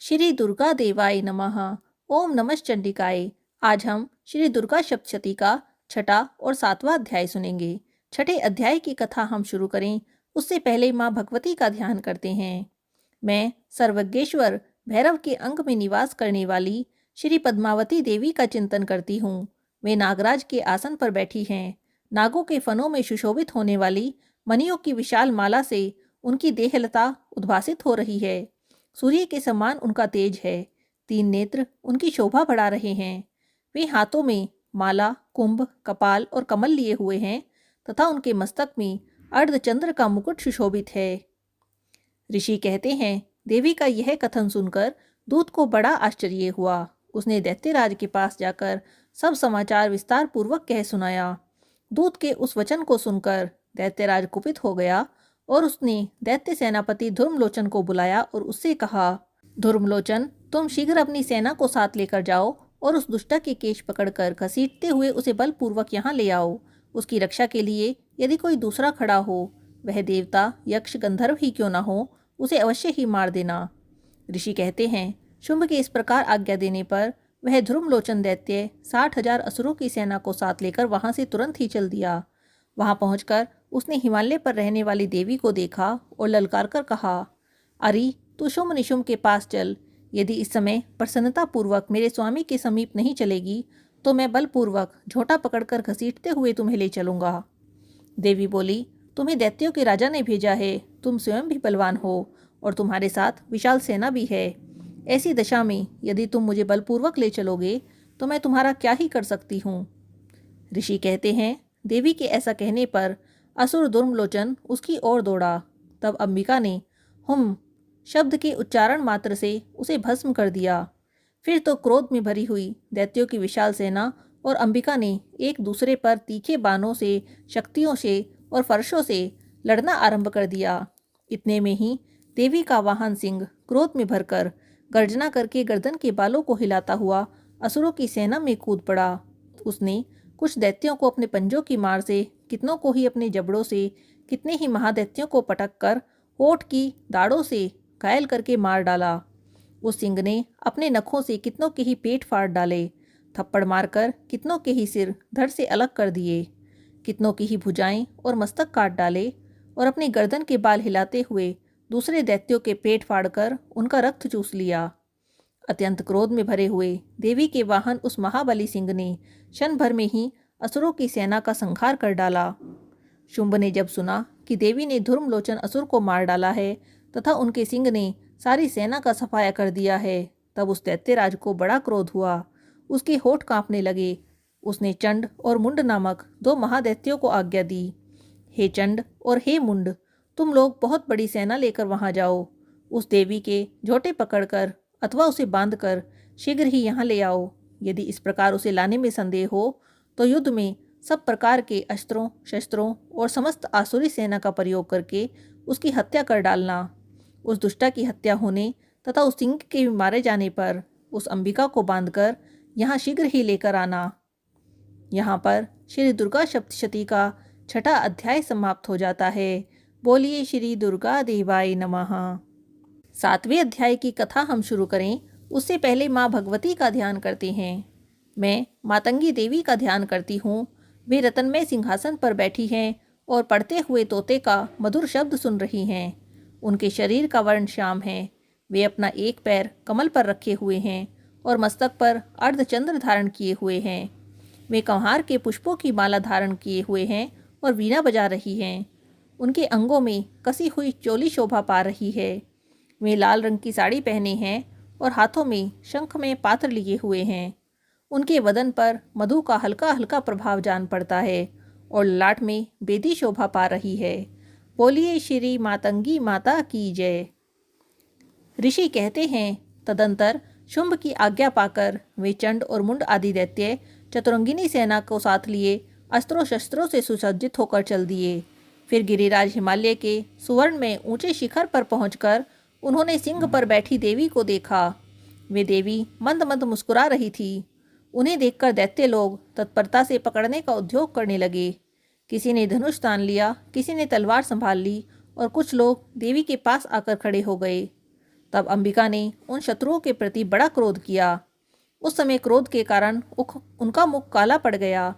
श्री दुर्गा देवाय नमः। ओम नमश्चंडिकाय। आज हम श्री दुर्गा सप्तशती का छठा और सातवां अध्याय सुनेंगे। छठे अध्याय की कथा हम शुरू करें उससे पहले माँ भगवती का ध्यान करते हैं। मैं सर्वज्ञेश्वर भैरव के अंग में निवास करने वाली श्री पद्मावती देवी का चिंतन करती हूँ। वे नागराज के आसन पर बैठी हैं। नागों के फनों में सुशोभित होने वाली मणियों की विशाल माला से उनकी देहलता उद्भासित हो रही है। सूर्य के समान उनका तेज है। 3 नेत्र उनकी शोभा बढ़ा रहे हैं। वे हाथों में माला, कुंभ, कपाल और कमल लिए हुए हैं तथा उनके मस्तक में अर्धचंद्र का मुकुट सुशोभित है। ऋषि कहते हैं, देवी का यह कथन सुनकर दूत को बड़ा आश्चर्य हुआ। उसने दैत्यराज के पास जाकर सब समाचार विस्तार पूर्वक कह सुनाया। दूत के उस वचन को सुनकर दैत्यराज कुपित हो गया और उसने दैत्य सेनापति धर्मलोचन को बुलाया और उससे कहा, धर्मलोचन, तुम शीघ्र अपनी सेना को साथ लेकर जाओ और उस दुष्टा के केश पकड़कर घसीटते हुए उसे बलपूर्वक यहाँ ले आओ। उसकी रक्षा के लिए यदि कोई दूसरा खड़ा हो, वह देवता, यक्ष, गंधर्व ही क्यों ना हो, उसे अवश्य ही मार देना। ऋषि कहते हैं, शुंभ के इस प्रकार आज्ञा देने पर वह धर्मलोचन दैत्य 60,000 असुरों की सेना को साथ लेकर वहां से तुरंत ही चल दिया। वहां पहुंचकर उसने हिमालय पर रहने वाली देवी को देखा और ललकार कर कहा, अरे तू शुंभ निशुंभ के पास चल। यदि इस समय प्रसन्नता पूर्वक मेरे स्वामी के समीप नहीं चलेगी तो मैं बलपूर्वक झोंटा पकड़कर घसीटते हुए तुम्हें ले चलूंगा। देवी बोली, तुम्हें दैत्यों के राजा ने भेजा है। तुम स्वयं भी बलवान हो और तुम्हारे साथ विशाल सेना भी है। ऐसी दशा में यदि तुम मुझे बलपूर्वक ले चलोगे तो मैं तुम्हारा क्या ही कर सकती हूँ। ऋषि कहते हैं, देवी के ऐसा कहने पर असुर धर्मलोचन उसकी ओर दौड़ा। तब अंबिका ने हुम शब्द के उच्चारण मात्र से उसे भस्म कर दिया। फिर तो क्रोध में भरी हुई दैत्यों की विशाल सेना और अंबिका ने एक दूसरे पर तीखे बाणों से, शक्तियों से और फर्शों से लड़ना आरंभ कर दिया। इतने में ही देवी का वाहन सिंह क्रोध में भरकर गर्जना करके गर्दन के बालों को हिलाता हुआ असुरों की सेना में कूद पड़ा। उसने कुछ दैत्यों को अपने पंजों की मार से, कितनों को ही अपने जबड़ों से, कितने ही महादैत्यों को पटक कर होठ की दाढ़ों से घायल करके मार डाला। उस सिंह ने अपने नखों से कितनों के ही पेट फाड़ डाले, थप्पड़ मारकर कितनों के ही सिर धड़ से अलग कर दिए, कितनों की ही भुजाएं और मस्तक काट डाले और अपने गर्दन के बाल हिलाते हुए दूसरे दैत्यों के पेट फाड़कर उनका रक्त चूस लिया। अत्यंत क्रोध में भरे हुए देवी के वाहन उस महाबली सिंह ने क्षण भर में ही असुरों की सेना का संहार कर डाला। शुंभ ने जब सुना कि देवी ने धर्मलोचन असुर को मार डाला है तथा उनके सिंह ने सारी सेना का सफाया कर दिया है, तब उस दैत्यराज को बड़ा क्रोध हुआ। उसके होठ कांपने लगे। उसने चंड और मुंड नामक 2 महादैत्यों को आज्ञा दी, हे चंड और हे मुंड, तुम लोग बहुत बड़ी सेना लेकर वहां जाओ। उस देवी के झोंटे पकड़कर अथवा उसे बांधकर शीघ्र ही यहाँ ले आओ। यदि इस प्रकार उसे लाने में संदेह हो तो युद्ध में सब प्रकार के अस्त्रों, शस्त्रों और समस्त आसुरी सेना का प्रयोग करके उसकी हत्या कर डालना। उस दुष्टा की हत्या होने तथा उस सिंह के मारे जाने पर उस अंबिका को बांधकर यहाँ शीघ्र ही लेकर आना। यहाँ पर श्री दुर्गा सप्तशती का छठा अध्याय समाप्त हो जाता है। बोलिए श्री दुर्गा देवाय नमः। 7वें अध्याय की कथा हम शुरू करें उससे पहले माँ भगवती का ध्यान करते हैं। मैं मातंगी देवी का ध्यान करती हूँ। वे रतनमय सिंहासन पर बैठी हैं और पढ़ते हुए तोते का मधुर शब्द सुन रही हैं। उनके शरीर का वर्ण श्याम है। वे अपना एक पैर कमल पर रखे हुए हैं और मस्तक पर अर्धचंद्र धारण किए हुए हैं। वे कंहार के पुष्पों की माला धारण किए हुए हैं और वीणा बजा रही हैं। उनके अंगों में कसी हुई चोली शोभा पा रही है। वे लाल रंग की साड़ी पहने हैं और हाथों में शंख में पात्र लिए हुए हैं। उनके वदन पर मधु का हल्का हल्का प्रभाव जान पड़ता है और ललाट में बेदी शोभा पा रही है। बोलिए श्री मातंगी माता की जय। ऋषि कहते हैं, तदंतर शुंभ की आज्ञा पाकर वे चंड और मुंड आदि दैत्य चतुरंगिनी सेना को साथ लिए अस्त्रों शस्त्रों से सुसज्जित होकर चल दिए। फिर गिरिराज हिमालय के सुवर्ण में ऊंचे शिखर पर पहुंचकर उन्होंने सिंह पर बैठी देवी को देखा। वे देवी मंद मंद मुस्कुरा रही थी। उन्हें देखकर दैत्य लोग तत्परता से पकड़ने का उद्योग करने लगे। किसी ने धनुष तान लिया, किसी ने तलवार संभाल ली और कुछ लोग देवी के पास आकर खड़े हो गए। तब अंबिका ने उन शत्रुओं के प्रति बड़ा क्रोध किया। उस समय क्रोध के कारण उनका मुख काला पड़ गया,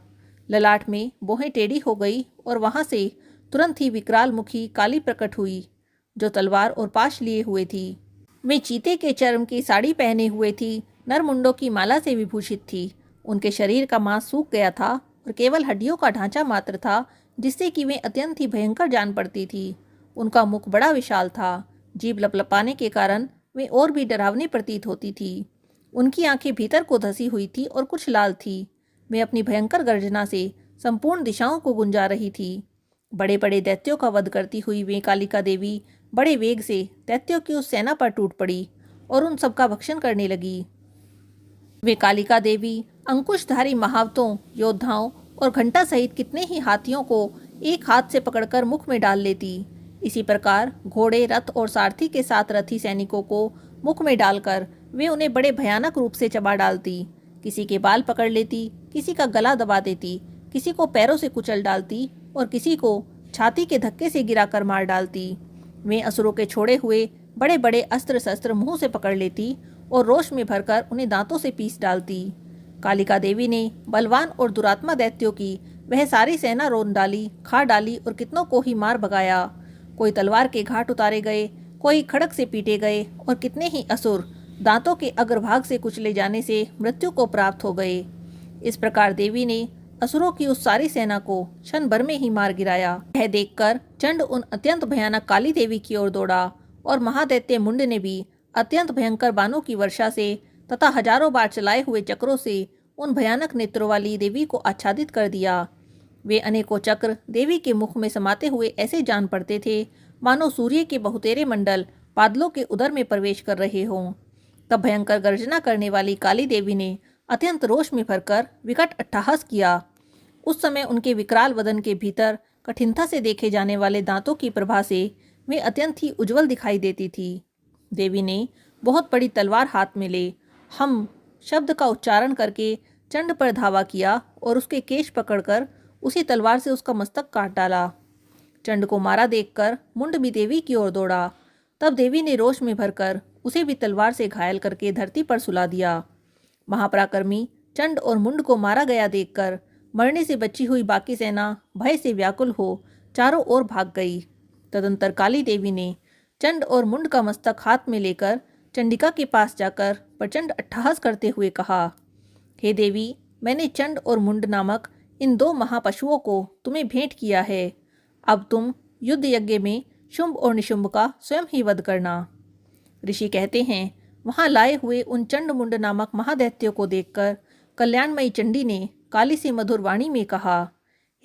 ललाट में बोहें टेढ़ी हो गई और वहां से तुरंत ही विकराल मुखी काली प्रकट हुई, जो तलवार और पाश लिए हुए थी। वे चीते के चर्म की साड़ी पहने हुए थी, नरमुंडों की माला से विभूषित थी। उनके शरीर का मांस सूख गया था और केवल हड्डियों का ढांचा मात्र था, जिससे कि वे अत्यंत ही भयंकर जान पड़ती थी। उनका मुख बड़ा विशाल था, जीभ लपलपाने के कारण वे और भी डरावनी प्रतीत होती थी। उनकी आंखें भीतर को धसी हुई थी और कुछ लाल थी। वे अपनी भयंकर गर्जना से संपूर्ण दिशाओं को गुंजा रही थी। बड़े बड़े दैत्यों का वध करती हुई वे कालिका देवी बड़े वेग से दैत्यों की उस सेना पर टूट पड़ी और उन सबका भक्षण करने लगी। वे कालिका देवी अंकुशधारी महावतों, योद्धाओं और घंटा सहित कितने ही हाथियों को एक हाथ से पकड़कर मुख में डाल लेती। इसी प्रकार घोड़े, रथ और सारथी के साथ रथी सैनिकों को मुख में डालकर वे उन्हें बड़े भयानक रूप से चबा डालती। किसी के बाल पकड़ लेती, किसी का गला दबा देती, किसी को पैरों से कुचल डालती और किसी को छाती के धक्के से गिराकर मार डालती। वे असुरों के छोड़े हुए बड़े बड़े अस्त्र शस्त्र मुंह से पकड़ लेती और रोष में भरकर उन्हें दांतों से पीस डालती। कालिका देवी ने बलवान और दुरात्मा दैत्यों की वह सारी सेना रोन डाली, खा डाली और कितनों को ही मार भगाया। कोई तलवार के घाट उतारे गए, कोई खड़क से पीटे गए और कितने ही असुर दांतों के अग्रभाग से कुचले जाने से मृत्यु को प्राप्त हो गए। इस प्रकार देवी ने असुरों की उस सारी सेना को क्षण भर में ही मार गिराया। यह देखकर चंड उन अत्यंत भयानक काली देवी की ओर दौड़ा और महादैत्य मुंड ने भी अत्यंत भयंकर बाणों की वर्षा से तथा हजारों बार चलाए हुए चक्रों से उन भयानक नेत्रों वाली देवी को आच्छादित कर दिया। वे अनेकों चक्र देवी के मुख में समाते हुए ऐसे जान पड़ते थे मानो सूर्य के बहुतेरे मंडल बादलों के उदर में प्रवेश कर रहे हों। तब भयंकर गर्जना करने वाली काली देवी ने अत्यंत रोष में भरकर विकट अट्टहास किया। उस समय उनके विकराल वदन के भीतर कठिनता से देखे जाने वाले दांतों की प्रभा से वे अत्यंत ही उज्जवल दिखाई देती थी। देवी ने बहुत बड़ी तलवार हाथ में ले हम शब्द का उच्चारण करके चंड पर धावा किया और उसके केश पकड़कर उसी तलवार से उसका मस्तक काट डाला। चंड को मारा देखकर मुंड भी देवी की ओर दौड़ा। तब देवी ने रोष में भरकर उसे भी तलवार से घायल करके धरती पर सुला दिया। महापराक्रमी चंड और मुंड को मारा गया देखकर मरने से बची हुई बाकी सेना भय से व्याकुल हो चारों ओर भाग गई। तदंतर काली देवी ने चंड और मुंड का मस्तक हाथ में लेकर चंडिका के पास जाकर प्रचंड अट्टहास करते हुए कहा, हे देवी, मैंने चंड और मुंड नामक इन दो महापशुओं को तुम्हें भेंट किया है। अब तुम युद्ध यज्ञ में शुंभ और निशुंभ का स्वयं ही वध करना। ऋषि कहते हैं, वहां लाए हुए उन चंड मुंड नामक महादैत्यों को देखकर कल्याणमयी चंडी ने काली सी मधुर वाणी में कहा,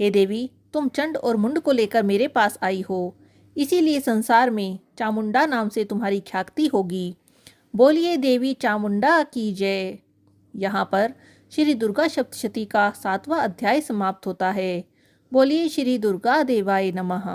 हे देवी, तुम चंड और मुंड को लेकर मेरे पास आई हो, इसीलिए संसार में चामुंडा नाम से तुम्हारी ख्याति होगी। बोलिए देवी चामुंडा की जय। यहाँ पर श्री दुर्गा सप्तशती का 7वां अध्याय समाप्त होता है। बोलिए श्री दुर्गा देवाय नमः।